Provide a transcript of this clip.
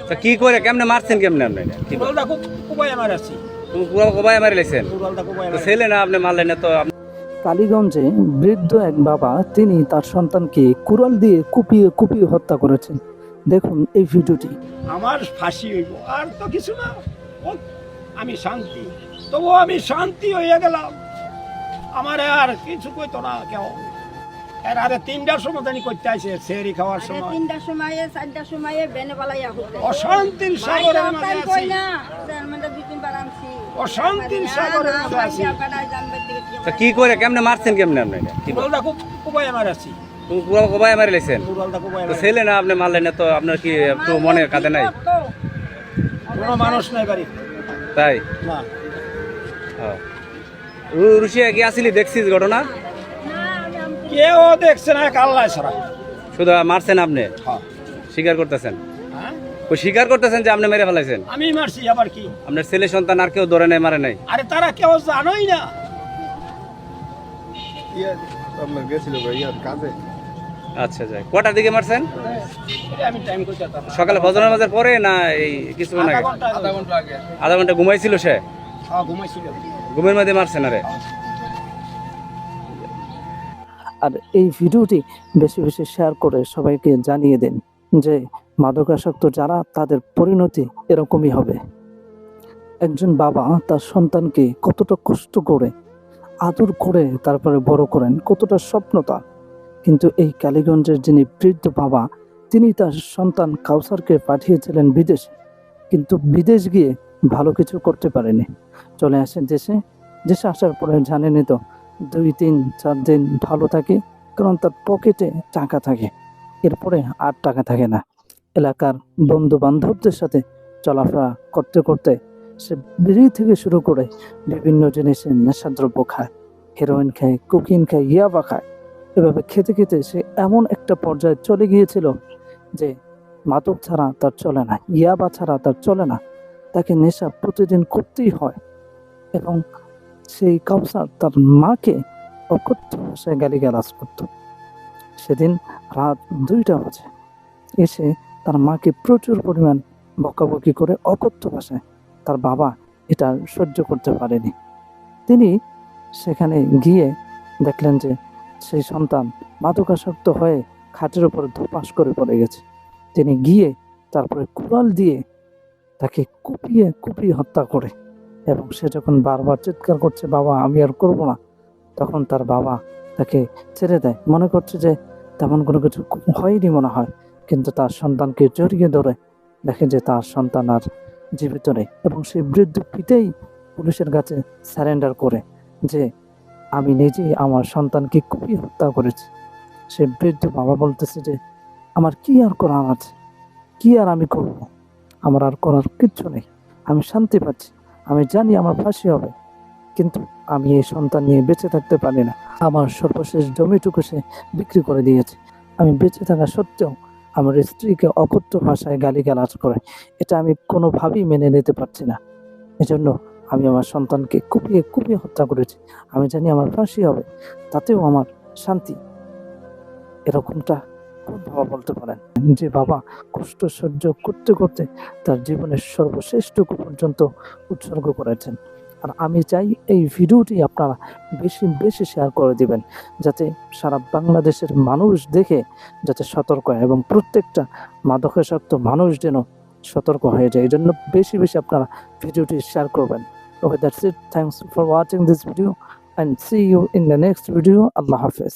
তা কি করে কেমনে মারছেন কেমনে আপনি কি কুড়ালটা কোবাই মারাছি। তুমি পুরো কোবাই মারি লাইছেন কুড়ালটা কোবাই তো ছেলে না আপনি মারলেন না তো কালীগঞ্জে বৃদ্ধ এক বাবা তিনি তার সন্তানকে কুড়াল দিয়ে কুপিয়ে কুপিয়ে হত্যা করেছেন। দেখুন এই ভিডিওটি। আমার ফাঁসি হইব আর তো কিছু না। ও, আমি শান্তি, তবু আমি শান্তি হইয়া গেলাম। আমার আর কিছু কইতো না কেউ। এর আরে 3টার সময় জানি করতে আইছে সেহরি খাওয়ার সময়। 3টার সময় 4টার সময় বেনে পালাইয়া হচ্ছে অশান্তির সাগরের মাঝে আছি। অশান্তির সাগরের মাঝে আছি। তা কি করে কেমনে মারছেন কেমনে আপনি কি কুড়ালটা কোবাই মারাছি। তুমি পুরো কোবাই মারি লাইছেন কুড়ালটা কোবাই তো ছেলে না আপনি মারলেন না তো আপনার কি একটু মনে কাঁদে নাই কোনো মানুষ নাই বাড়ি তাই না। রুশিয়া কি আসিলি দেখছিস ঘটনা কেউ দেখছে না, আল্লাহ ছাড়া। শুধু মারছেন আপনি হ্যাঁ। স্বীকার করতেছেন হ্যাঁ? ও স্বীকার করতেছেন যে আপনি মেরে ফেলাইছেন আমি মারছি আবার কি? আপনার ছেলে সন্তান আর কেউ ধরে নাই মারে নাই আরে তারা কেউ জানোই না। আচ্ছা যাই কটার দিকে মারছেন আমি টাইম করতে সকালে ফজরের নামাজের পরে না এই কিছুক্ষণ আগে আধা ঘন্টা ঘুমাইছিল সে ঘুমাইছিল। ঘুমের মধ্যে মারছেন আরে। আর এই ভিডিওটি বেশি বেশি শেয়ার করে সবাইকে জানিয়ে দিন যে মাদকাসক্ত যারা তাদের পরিণতি এরকমই হবে। একজন বাবা তার সন্তানকে কতটা কষ্ট করে আদর করে তারপরে বড় করেন, কতটা স্বপ্ন তার। কিন্তু এই কালীগঞ্জের যিনি বৃদ্ধ বাবা তিনি তার সন্তান কাউসারকে পাঠিয়েছিলেন বিদেশে, কিন্তু বিদেশ গিয়ে ভালো কিছু করতে পারেনি। চলে আসেন দেশে, দেশে আসার পরে জানেনই তো 2-3-4 দিন ভালো থাকে, কারণ তার পকেটে টাকা থাকে, এরপরে আর টাকা থাকে না। এলাকার বন্ধু বান্ধবদের সাথে চলাফেরা করতে করতে সে বিড়ি থেকে শুরু করে বিভিন্ন জিনিসের নেশাদ্রব্য খায়, হেরোইন খায়, কোকিন খায়, ইয়াবা খায়। এভাবে খেতে খেতে সে এমন একটা পর্যায়ে চলে গিয়েছিল যে মাদক ছাড়া তার চলে না, ইয়াবা ছাড়া তার চলে না, তাকে নেশা প্রতিদিন করতেই হয়। এবং সেই কাউসার তার মাকে অকথ্য ভাষায় গালিগালাজ করত। সেদিন রাত 2টা বাজে এসে তার মাকে প্রচুর পরিমাণ বকাবকি করে অকথ্য ভাষায়। তার বাবা এটা সহ্য করতে পারেনি। তিনি সেখানে গিয়ে দেখলেন যে সেই সন্তান মাদকাসক্ত হয়ে খাটের উপর ধপাস করে পড়ে গেছে। তিনি গিয়ে তারপরে কুড়াল দিয়ে তাকে কুপিয়ে কুপিয়ে হত্যা করে। এবং সে যখন বারবার চিৎকার করছে, বাবা আমি আর করবো না, তখন তার বাবা তাকে ছেড়ে দেয়, মনে করছে যে তেমন কোনো কিছু হয়নি মনে হয়। কিন্তু তার সন্তানকে জড়িয়ে ধরে দেখে যে তার সন্তান আর জীবিত নেই। এবং সেই বৃদ্ধ পিতেই পুলিশের কাছে সারেন্ডার করে যে আমি নিজেই আমার সন্তানকে কুপিয়ে হত্যা করেছি। সে বৃদ্ধ বাবা বলতেছে যে আমার কি আর করার আছে, কি আর আমি করব, আমার আর করার কিচ্ছু নেই, আমি শান্তি পাচ্ছি, আমি জানি আমার ফাঁসি হবে, কিন্তু আমি এই সন্তান নিয়ে বেঁচে থাকতে পারি না। আমার সর্বশেষ জমিটুকু সে বিক্রি করে দিয়েছে। আমি বেঁচে থাকা সত্ত্বেও আমার স্ত্রীকে অকথ্য ভাষায় গালিগালাজ করে, এটা আমি কোনোভাবেই মেনে নিতে পারছি না। এজন্য আমি আমার সন্তানকে কুপিয়ে কুপিয়ে হত্যা করেছি। আমি জানি আমার ফাঁসি হবে, তাতেও আমার শান্তি। এরকমটা কোন বাবা বলতে পারেন যে বাবা কষ্ট সহ্য করতে করতে তার জীবনের সর্বশ্রেষ্ঠটুকু পর্যন্ত উৎসর্গ করেছেন। আর আমি চাই এই ভিডিওটি আপনারা বেশি বেশি শেয়ার করে দিবেন, যাতে সারা বাংলাদেশের মানুষ দেখে যাতে সতর্ক হয় এবং প্রত্যেকটা মাদকাসক্ত মানুষ যেন সতর্ক হয়ে যায়। এই জন্য বেশি বেশি আপনারা ভিডিওটি শেয়ার করবেন। Okay, that's it. Thanks for watching this video and see you in the next video. Allah Hafiz.